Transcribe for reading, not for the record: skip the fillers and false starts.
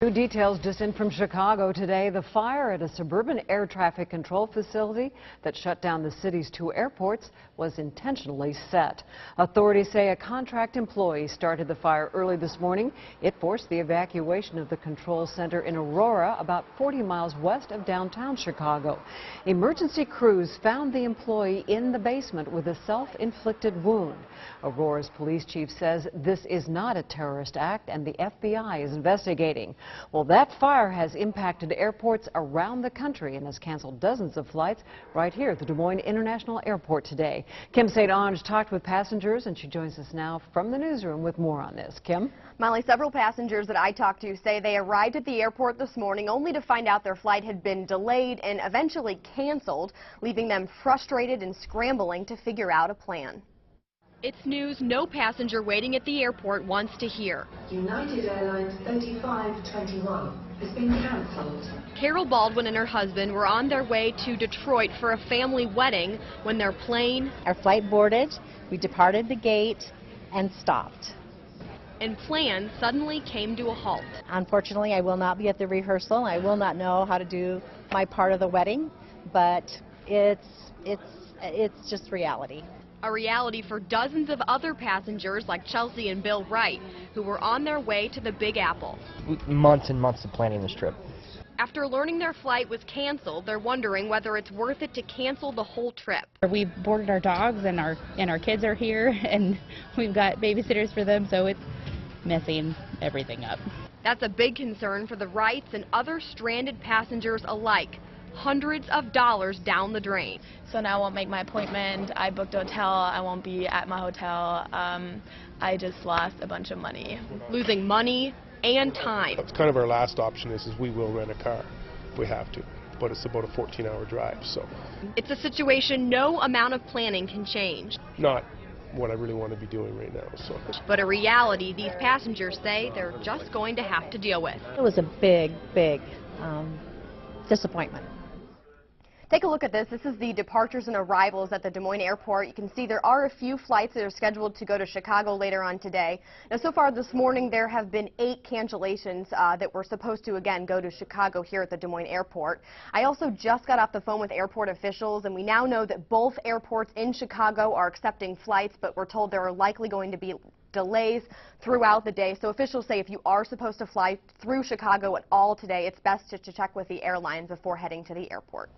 New details just in from Chicago today. The fire at a suburban air traffic control facility that shut down the city's two airports was intentionally set. Authorities say a contract employee started the fire early this morning. It forced the evacuation of the control center in Aurora, about 40 miles west of downtown Chicago. Emergency crews found the employee in the basement with a self-inflicted wound. Aurora's police chief says this is not a terrorist act and the FBI is investigating. Well, that fire has impacted airports around the country and has canceled dozens of flights right here at the Des Moines International Airport today. Kim St. Onge talked with passengers, and she joins us now from the newsroom with more on this. Kim? Molly, several passengers that I talked to say they arrived at the airport this morning only to find out their flight had been delayed and eventually canceled, leaving them frustrated and scrambling to figure out a plan. It's news no passenger waiting at the airport wants to hear. United Airlines 3521 has been cancelled. Carol Baldwin and her husband were on their way to Detroit for a family wedding when their plane... Our flight boarded, we departed the gate and stopped. And plans suddenly came to a halt. Unfortunately, I will not be at the rehearsal. I will not know how to do my part of the wedding, but it's just reality. A reality for dozens of other passengers like Chelsea and Bill Wright, who were on their way to the Big Apple. Months and months of planning this trip. After learning their flight was canceled, they're wondering whether it's worth it to cancel the whole trip. We've boarded our dogs and our kids are here, and we've got babysitters for them, so it's messing everything up. That's a big concern for the Wrights and other stranded passengers alike. Hundreds of dollars down the drain. So now I won't make my appointment. I booked a hotel. I won't be at my hotel. I just lost a bunch of money. Losing money and time. That's kind of our last option is we will rent a car if we have to, but it's about a 14-hour drive, so. It's a situation no amount of planning can change. Not what I really want to be doing right now, so. But a reality these passengers say they're just going to have to deal with. It was a big disappointment. Take a look at this. This is the departures and arrivals at the Des Moines Airport. You can see there are a few flights that are scheduled to go to Chicago later on today. Now, so far this morning, there have been 8 cancellations that were supposed to, again, go to Chicago here at the Des Moines Airport. I also just got off the phone with airport officials, and we now know that both airports in Chicago are accepting flights, but we're told there are likely going to be delays throughout the day. So officials say if you are supposed to fly through Chicago at all today, it's best to check with the airlines before heading to the airport.